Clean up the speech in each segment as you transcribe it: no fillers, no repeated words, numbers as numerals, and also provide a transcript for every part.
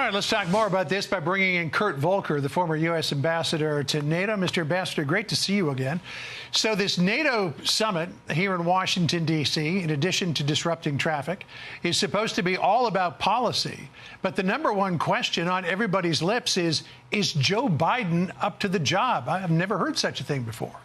right, let's talk more about this by bringing in Kurt Volker, the former U.S. ambassador to NATO. Mr. Ambassador, great to see you again. So this NATO summit here in Washington, D.C., in addition to disrupting traffic, is supposed to be all about policy. But the number one question on everybody's lips is Joe Biden up to the job? I've never heard such a thing before.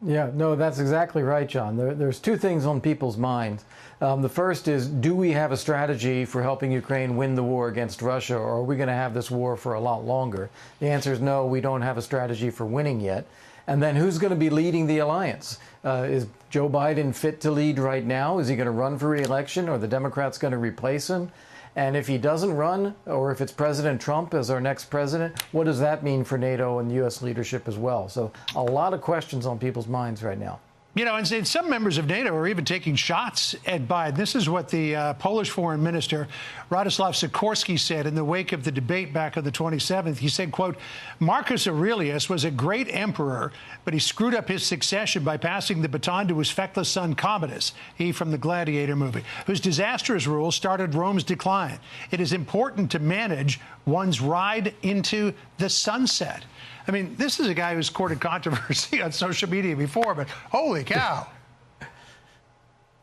Yeah, no, that's exactly right, John. There's two things on people's minds. The first is, do we have a strategy for helping Ukraine win the war against Russia, or are we going to have this war for a lot longer? The answer is no, we don't have a strategy for winning yet. And then who's going to be leading the alliance? Is Joe Biden fit to lead right now? Is he going to run for re-election, or are the Democrats going to replace him? And if he doesn't run, or if it's President Trump as our next president, what does that mean for NATO and U.S. leadership as well? So a lot of questions on people's minds right now. You know, and some members of NATO are even taking shots at Biden. This is what the Polish foreign minister, Radoslaw Sikorski, said in the wake of the debate back on the 27th. He said, quote, Marcus Aurelius was a great emperor, but he screwed up his succession by passing the baton to his feckless son Commodus, he from the Gladiator movie, whose disastrous rule started Rome's decline. It is important to manage one's ride into the sunset. I mean, this is a guy who's courted controversy on social media before, but holy cow.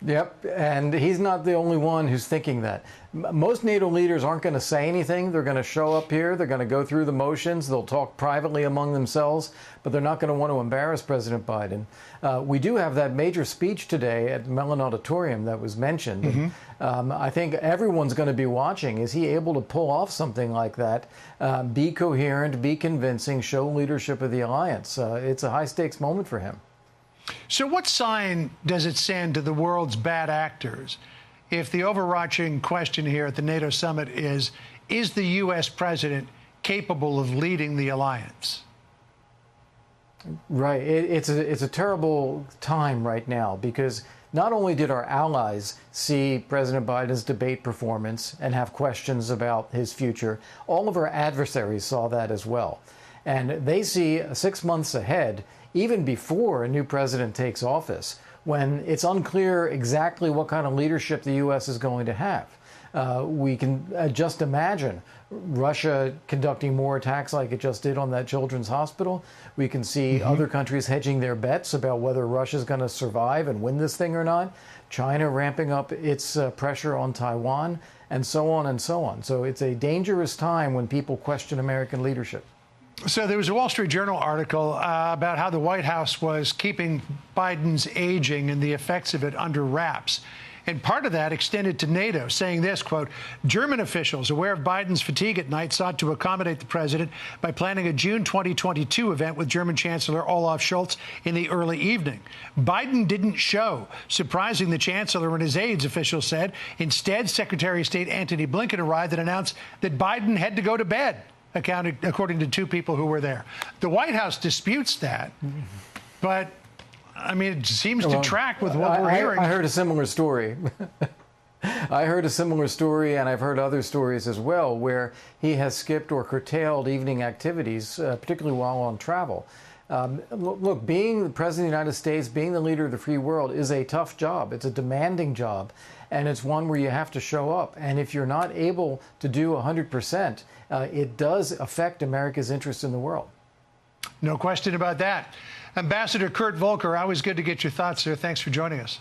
Yep, and he's not the only one who's thinking that. Most NATO leaders aren't going to say anything. They're going to show up here. They're going to go through the motions. They'll talk privately among themselves, but they're not going to want to embarrass President Biden. We do have that major speech today at Mellon Auditorium that was mentioned. Mm-hmm. I think everyone's going to be watching. Is he able to pull off something like that? Be coherent, be convincing, show leadership of the alliance. It's a high-stakes moment for him. So what sign does it send to the world's bad actors if the overarching question here at the NATO summit is the U.S. president capable of leading the alliance? Right. It's a terrible time right now, because not only did our allies see President Biden's debate performance and have questions about his future, all of our adversaries saw that as well. And they see 6 months ahead, even before a new president takes office, when it's unclear exactly what kind of leadership the U.S. is going to have. We can just imagine Russia conducting more attacks like it just did on that children's hospital. We can see other countries hedging their bets about whether Russia's going to survive and win this thing or not. China ramping up its pressure on Taiwan, and so on and so on. So it's a dangerous time when people question American leadership. So there was a Wall Street Journal article about how the White House was keeping Biden's aging and the effects of it under wraps. And part of that extended to NATO, saying this, quote, German officials aware of Biden's fatigue at night sought to accommodate the president by planning a June 2022 event with German Chancellor Olaf Scholz in the early evening. Biden didn't show, surprising the chancellor and his aides, officials said. Instead, Secretary of State Antony Blinken arrived and announced that Biden had to go to bed, according to two people who were there. The White House disputes that, but I mean, it seems to track with what we're hearing. I heard a similar story. I heard a similar story, and I've heard other stories as well, where he has skipped or curtailed evening activities, particularly while on travel. Look, being the President of the United States, being the leader of the free world is a tough job. It's a demanding job, and it's one where you have to show up. And if you're not able to do 100%, it does affect America's interest in the world. No question about that. Ambassador Kurt Volker, always good to get your thoughts, sir. Thanks for joining us.